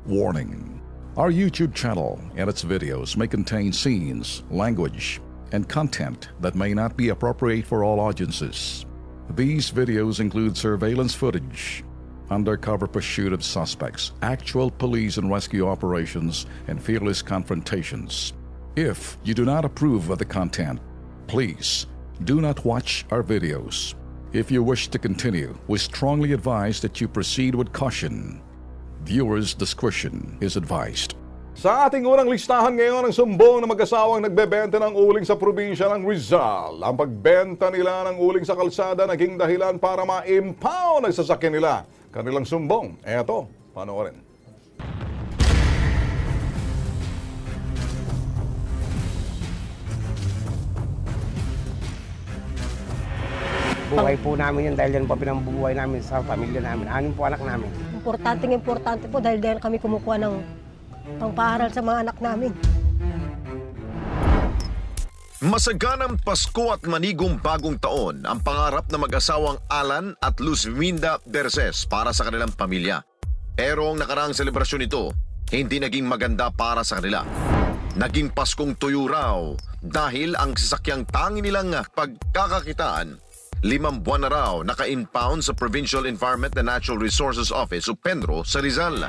Warning: our YouTube channel and its videos may contain scenes, language, and content that may not be appropriate for all audiences. These videos include surveillance footage, undercover pursuit of suspects, actual police and rescue operations, and fearless confrontations. If you do not approve of the content, please do not watch our videos. If you wish to continue, we strongly advise that you proceed with caution. Viewers' discretion is advised. Sa ating unang listahan ngayon ang sumbong na mag-asawang nagbebenta ng uling sa probinsya ng Rizal. Ang pagbenta nila ng uling sa kalsada naging dahilan para ma-impound ang sasakyan nila. Kanilang sumbong, eto, panoorin. Buhay po namin yan dahil yan po pinambubuhay namin sa pamilya namin. Anim po anak namin. Importante po dahil diyan kami kumukuha ng pangpaaral sa mga anak namin. Masaganang Pasko at manigong bagong taon ang pangarap ng mag-asawang Alan at Luz Minda Berces para sa kanilang pamilya. Pero ang nakaraang selebrasyon nito, hindi naging maganda para sa kanila. Naging Paskong tuyo raw dahil ang sasakyang tangi nilang pagkakakitaan 5 buwan na raw naka-impound sa Provincial Environment and Natural Resources Office o PENRO sa Rizal.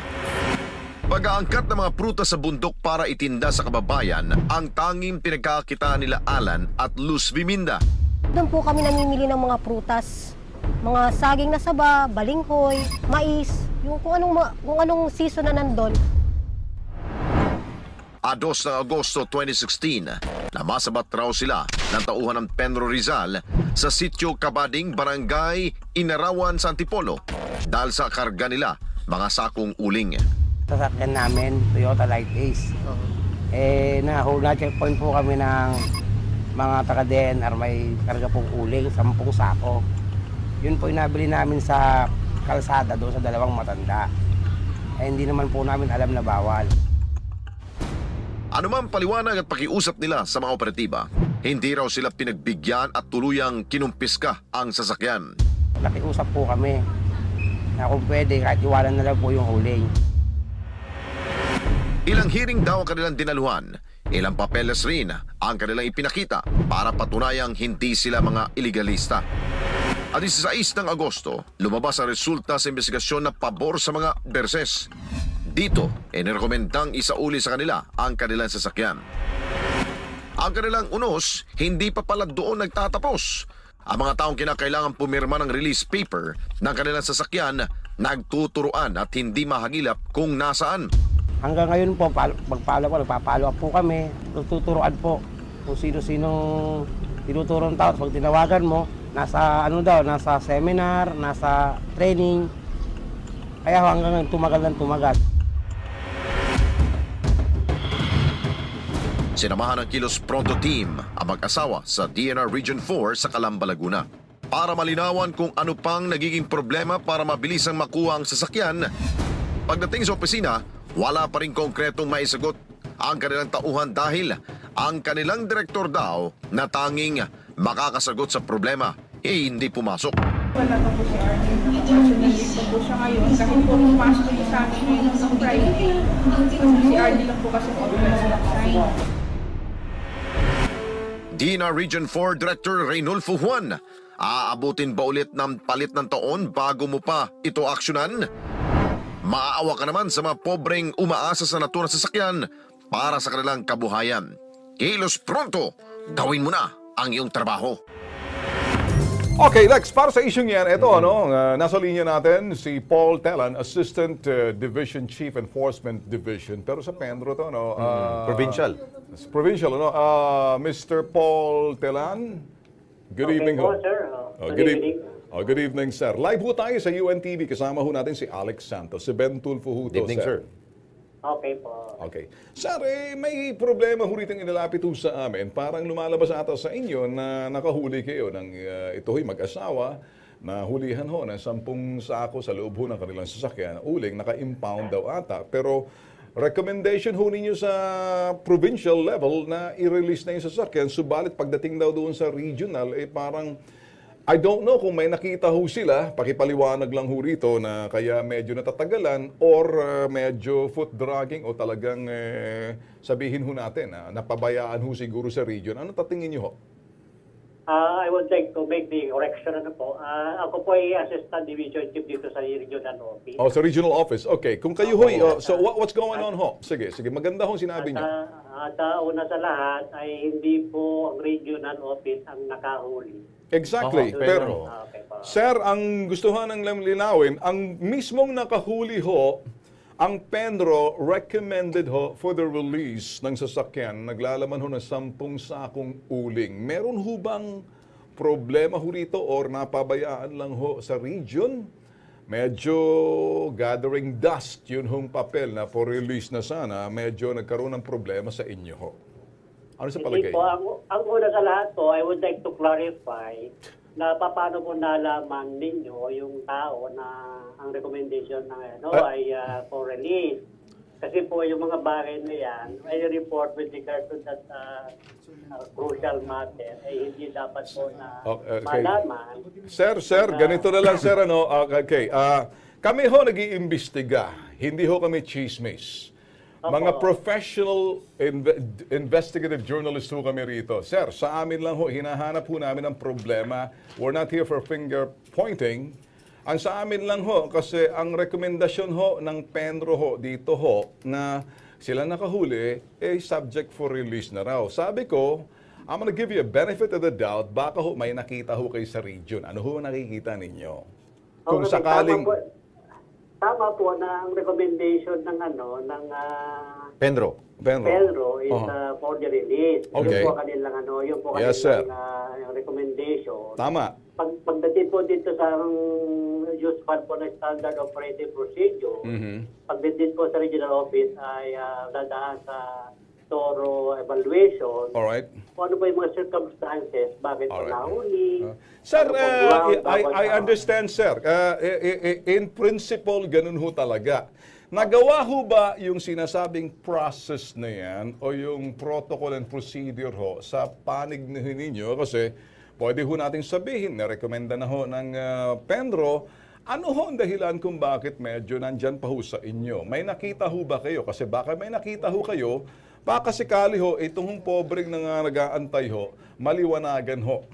Pag-aangkat ng mga prutas sa bundok para itinda sa kababayan ang tanging pinagkakakitaan nila Alan at Luz Viminda. Doon po kami namimili ng mga prutas, mga saging na saba, balinghoy, mais, yung kung anong season na nandun. 2 ng Agosto 2016, namasabat raw sila ng tauhan ng Penro Rizal sa sitio Kabading, Barangay Inarawan sa Antipolo dahil sa karga nila mga sakong uling. Sasakyan namin, Toyota Light Ace. Na-checkpoint po kami ng mga taga-DNR, may karga pong uling, 10 sako. Yun po inabili namin sa kalsada doon sa dalawang matanda. Hindi naman po namin alam na bawal. Anumang paliwanag at pakiusap nila sa mga operatiba, hindi raw sila pinagbigyan at tuluyang kinumpiska ang sasakyan. Nakiusap po kami na kung pwede kahit iwanan na lang po yung uling. Ilang hearing daw ang kanilang dinaluhan, ilang papeles rin ang kanilang ipinakita para patunayang hindi sila mga iligalista. At 16 ng Agosto, lumabas ang resulta sa investigasyon na pabor sa mga Berces. Dito, inirekomendang isauli sa kanila ang kanilang sasakyan. Ang kanilang unos, hindi pa pala doon nagtatapos. Ang mga taong kinakailangan pumirma ng release paper ng kanilang sasakyan, nagtuturuan at hindi mahagilap kung nasaan. Hanggang ngayon po, nagpapalo up po kami, tuturuan po kung sino-sinong tinuturong tao. Pag tinawagan mo, nasa seminar, nasa training. Kaya hanggang tumagal ng tumagal. Sinamahan ng Kilos Pronto Team ang mag-asawa sa DNR Region 4 sa Calamba, Laguna para malinawan kung ano pang nagiging problema para mabilisang makuha ang sasakyan. Pagdating sa opisina, wala pa rin konkretong maisagot ang kanilang tauhan dahil ang kanilang direktor daw na tanging makakasagot sa problema hindi pumasok. Wala pa po si Arnie. Unfortunately, po po siya ngayon. Kahit po pumasok niya sa amin ngayon sa Friday, si Arnie lang po kasi po sign. DNR Region 4 Director Reynolfo Juan, aabutin ba ulit ng palit ng taon bago mo pa ito aksyonan? Maaawa ka naman sa mga pobreng umaasa sa naturang sasakyan para sa kanilang kabuhayan. Kilos pronto, gawin mo na ang iyong trabaho. Okay, Lex, para sa isyong yan, ito, nasa linya natin si Paul Telan, Assistant Division Chief Enforcement Division. Pero sa Penro to, Provincial. Provincial, Mr. Paul Telan, good evening ho. Sir. Good evening, sir. Live ho tayo sa UNTV. Kasama ho natin si Alex Santos, si Ben Tulfo ho to, Good evening, sir. Okay po. Okay. Sir, may problema ho rito inilapit ho sa amin. Parang lumalabas ata sa inyo na nakahuli kayo ng ito'y mag-asawa na hulihan ho ng 10 sako sa loob ho ng kanilang sasakyan. Uling, naka-impound daw ata. Pero recommendation ho ninyo sa provincial level na i-release na yung sasakyan. Subalit pagdating daw doon sa regional, parang I don't know kung may nakita ho sila, pakipaliwanag lang ho rito na kaya medyo natatagalan or medyo foot dragging o talagang sabihin ho natin na napabayaan ho siguro sa region. Ano tatingin niyo ho? I would like to make the correction po. Ako po ay Assistant Division Chief dito sa regional office. Oh, sa regional office. Okay. Kung kayo ho'y, so what's going on ho? Sige, maganda hong sinabi niyo. At una sa lahat ay hindi po ang regional office ang nakahuli. Exactly. Pero, sir, ang gustuhan ng linawin, ang mismong nakahuli ho, ang Penro recommended ho for the release ng sasakyan, naglalaman ho ng 10 sakong uling. Meron ho bang problema ho rito or napabayaan lang ho sa region? Medyo gathering dust yun hong papel na for release na sana, medyo nagkaroon ng problema sa inyo ho. Ano sa palagay? Hindi po, ang una sa lahat po, I would like to clarify na paano po nalaman ninyo yung tao na ang recommendation ng ay for release. Kasi po yung mga bagay na yan, ay report with regard to that crucial matter, ay hindi dapat po na malaman. Sir, ganito na lang sir, okay. Kami ho nag-iimbestiga, hindi ho kami chismis. Mga professional investigative journalists ho kami rito. Sir, sa amin lang ho, hinahanap ho namin ang problema. We're not here for finger pointing. Ang sa amin lang ho, kasi ang rekomendasyon ho ng Penro ho dito ho, na sila nakahuli, subject for release na raw. Sabi ko, I'm gonna give you a benefit of the doubt, baka ho may nakita ho kayo sa region. Ano ho nakikita ninyo? Kung sakaling... Tama po na ang recommendation ng Penro is for the release. Okay. Yung po kanilang yung po Yes, kanilang recommendation. Tama. Pagdating po dito sa usual po na standard operating procedure, pagdating po sa regional office ay dadaan sa thorough evaluation. Alright. Kung ano po yung mga circumstances, bakit po nahuli. Sir, I understand, sir. In principle, ganun ho talaga. Nagawa ho ba yung sinasabing process na yan o yung protocol and procedure ho sa panig ninyo? Kasi pwede ho natin sabihin, na-recommenda na ho ng Penro, ano ho ang dahilan kung bakit medyo nandyan pa ho sa inyo? May nakita ho ba kayo? Kasi baka may nakita ho kayo, baka sikali ho, itong pobreng nag-aantay ho, maliwanagan ho.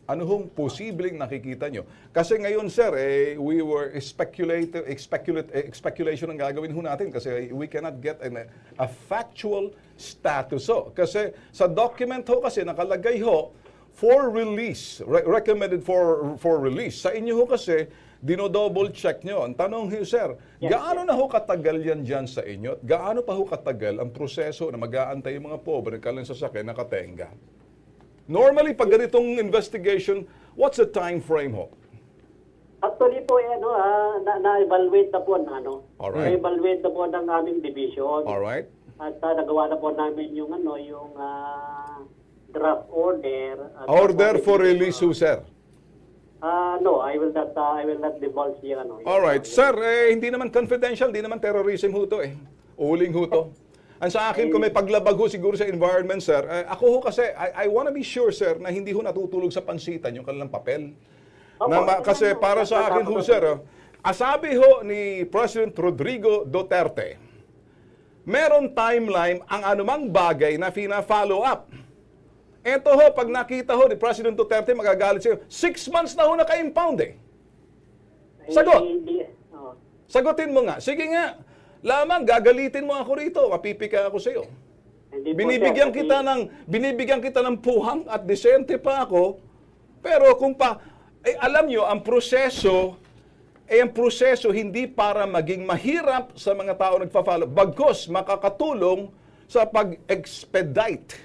Ano hong posibleng nakikita nyo? Kasi ngayon, sir, we were speculation ang gagawin ho natin kasi we cannot get a factual status ho. Kasi sa document ho kasi nakalagay ho, for release, recommended for release. Sa inyo ho kasi, dino-double check nyo. Ang tanong ho, sir, gaano na ho katagal yan dyan sa inyo? At gaano pa ho katagal ang proseso na mag-aantay yung mga pobre kalang sasakyan nakatenga? Normally, pag ganitong investigation, what's the time frame ho? Actually po, na-evaluate na po Alright. Na-evaluate na po ng aming division. Alright. At nagawa na po namin yung draft order. Order for release ho, sir? No, I will not divulge yung Alright. Sir, hindi naman confidential, hindi naman terrorism ho to Uling ho to. Ang sa akin, kung may paglabag ho siguro sa environment, sir, ako ho kasi, I wanna be sure, sir, na hindi ho natutulog sa pansitan yung kanilang papel. Kasi para sa akin ho, sir, asabi ho ni President Rodrigo Duterte, meron timeline ang anumang bagay na fina-follow up. Ito ho, pag nakita ho ni President Duterte, magagalit siya. 6 months na ho naka-impound Sagot. Sagutin mo nga. Sige nga. Lamang, gagalitin mo ako rito. Mapipika ako sa iyo. Binibigyan kita ng puhang at disente pa ako. Pero kung alam nyo, ang proseso hindi para maging mahirap sa mga tao nagpa-follow. Bagkus, makakatulong sa pag-expedite.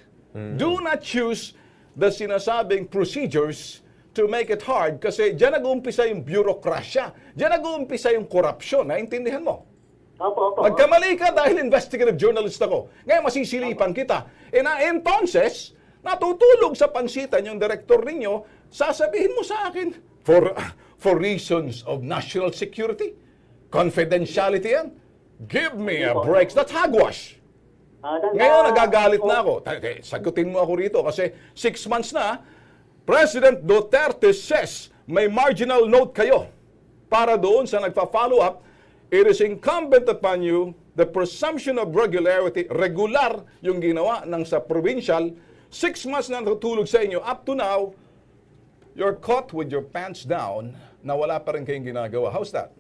Do not choose the sinasabing procedures to make it hard kasi diyan nag-uumpisa yung bureaucracia. Diyan nag-uumpisa yung korupsyon. Naintindihan mo? Opo. Nagkamali ka dahil investigative journalist ako. Ngayon masisilipan kita. Entonces, natutulog sa pansitan yung director ninyo, sasabihin mo sa akin, for reasons of national security, confidentiality yan. Give me a break. That's hogwash. Ngayon, nagagalit na ako. Sagutin mo ako rito kasi 6 months na, President Duterte says may marginal note kayo para doon sa nagpa-follow up, it is incumbent upon you the presumption of regularity, regular yung ginawa ng sa provincial, 6 months na natutulog sa inyo, up to now, you're caught with your pants down na wala pa rin kayong ginagawa. How's that?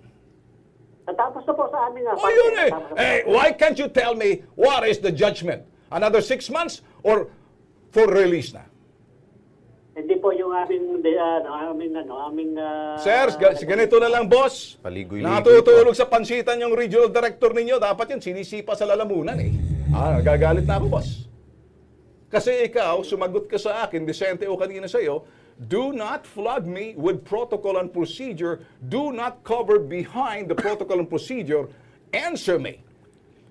Natapos na po sa amin nga. Oh, yun eh. Hey, why can't you tell me what is the judgment? Another 6 months or for release na? Hindi po yung aming Sir, ganito na lang, boss. Paligoy-ligoy Natutulog sa pansitan yung regional director ninyo. Dapat yan, sinisipa sa lalamunan eh. Nagagalit na ako, boss. Kasi ikaw, sumagot ka sa akin, Vicente o kanina sa'yo, do not flood me with protocol and procedure. Do not cover behind the protocol and procedure. Answer me.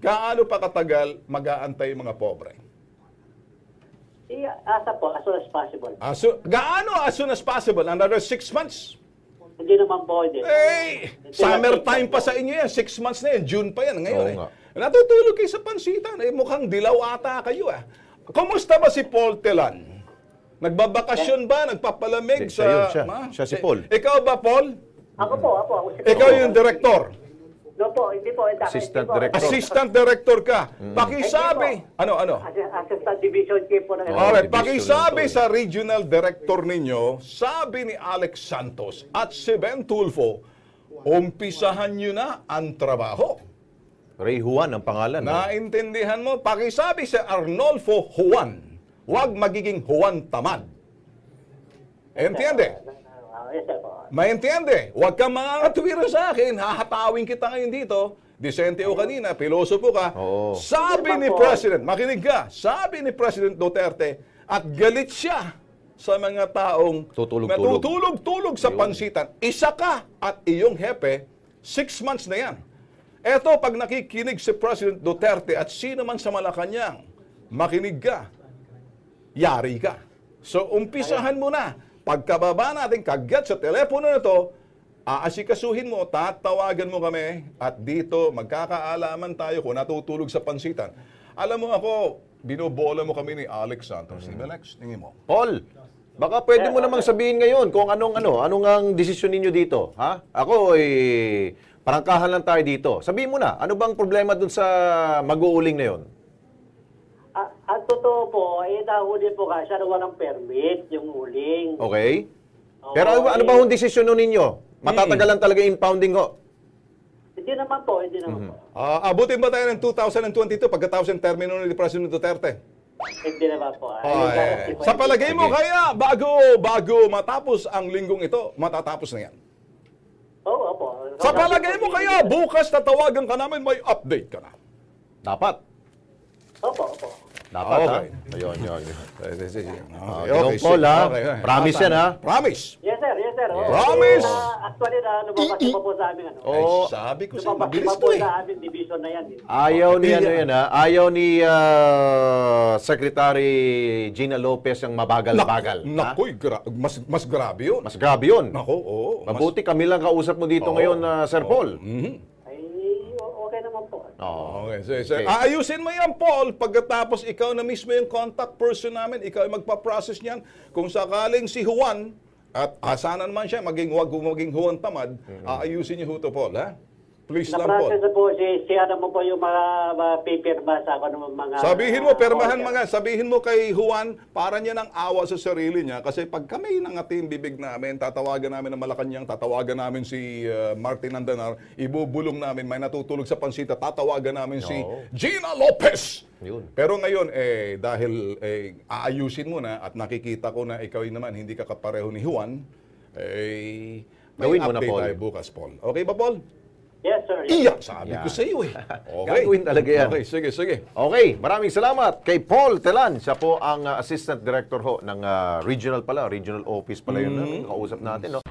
Gaano pa katagal mag-aantay mga pobre? Asa po, as soon as possible. Gaano as soon as possible? Another 6 months? Hindi naman po. Summertime pa sa inyo yan. 6 months na yan. June pa yan ngayon. Natutulog kayo sa pansitan. Mukhang dilaw ata kayo. Kumusta ba si Paul Telan? Nagbabakasyon ba? Nagpapalamig sa... Siya si Paul. Ikaw ba, Paul? Ako po. Ikaw yung director. No po, hindi po. Assistant director. Assistant director ka. Pakisabi. Ano? Assistant division chief po. Alright, pakisabi sa regional director ninyo, sabi ni Alex Santos at si Ben Tulfo, umpisahan nyo na ang trabaho. Ray Juan ang pangalan. Naintindihan mo? Pakisabi sa Arnolfo Juan, huwag magiging Juan Tamad. Entiende? Yes, sir po. Maintiende? Huwag kang mangangatwiran sa akin, hahatawin kita ngayon dito. Vicente o kanina, pilosopo ka. Oo. Sabi ni President, makinig ka, sabi ni President Duterte, at galit siya sa mga taong natutulog-tulog sa pansitan. Isa ka at iyong hepe, 6 months na yan. Eto, pag nakikinig si President Duterte at sino man sa Malacanang, makinig ka, yari ka. So, umpisahan mo na. Pagkababa natin kagat sa telepono na to, aasikasuhin mo, tatawagan mo kami, at dito magkakaalaman tayo kung natutulog sa pansitan. Alam mo ako, binobola mo kami ni Alex Santos. Alex, tingin mo. Paul, baka pwede mo namang sabihin ngayon kung anong ang desisyon ninyo dito. Ha? Ako, parangkahan lang tayo dito. Sabihin mo na, ano bang problema dun sa mag-uuling na yun? Ang totoo po, nahuli po kasi na walang permit yung uling. Okay. Pero ano ba yung desisyon nun ninyo? Matatagalan talaga impounding ho? Hindi naman po. Abutin ba tayo ng 2022 pagkatapos ng termino ni President Duterte? Hindi naman po. Sa palagay mo kaya, bago matapos ang linggong ito, matatapos na yan? Oo po. Sa palagay mo kaya, bukas tatawagan ka namin, may update ka na? Dapat. Opo. Dapat, okay. Ayun. Okay, Paul, ha? Promise yan, ha? Promise. Yes, sir. Promise. Actually, lumabas pa po sa amin. Sabi ko sa lumabas pa po sa amin, division na yan. Ayaw ni, ayaw ni Secretary Gina Lopez ang mabagal-bagal. Nakoy, mas grabe yun. Mas grabe yun. Nako, oo. Mabuti kami lang kausap mo dito ngayon, Sir Paul. Okay naman po. Okay. Aayusin mo yan, Paul, pagkatapos ikaw na mismo yung contact person namin, ikaw yung magpa-process niyan. Kung sakaling si Juan, at sana naman siya, maging Juan Tamad, aayusin niyo to, Paul, ha? Please lang, Paul. Na-process na po, siya naman po yung mga pipirma sa ako ng mga... Sabihin mo kay Juan, para niya ng awa sa sarili niya, kasi pag kami nangating bibig namin, tatawagan namin ng Malacanang, tatawagan namin si Martin Andanar, ibubulong namin, may natutulog sa pansita, tatawagan namin si Gina Lopez! Yun. Pero ngayon, dahil aayusin mo na at nakikita ko na ikaw naman hindi ka kapareho ni Juan, may gawin mo na, update Paul. tayo bukas, Paul. Okay ba, Paul? Yes, sir. Sabi ko sa iyo Okay. Gagawin talaga yan. Okay, sige. Okay, maraming salamat kay Paul Telan. Siya po ang Assistant Director ho ng Regional Office pala yun. Kausap natin, no?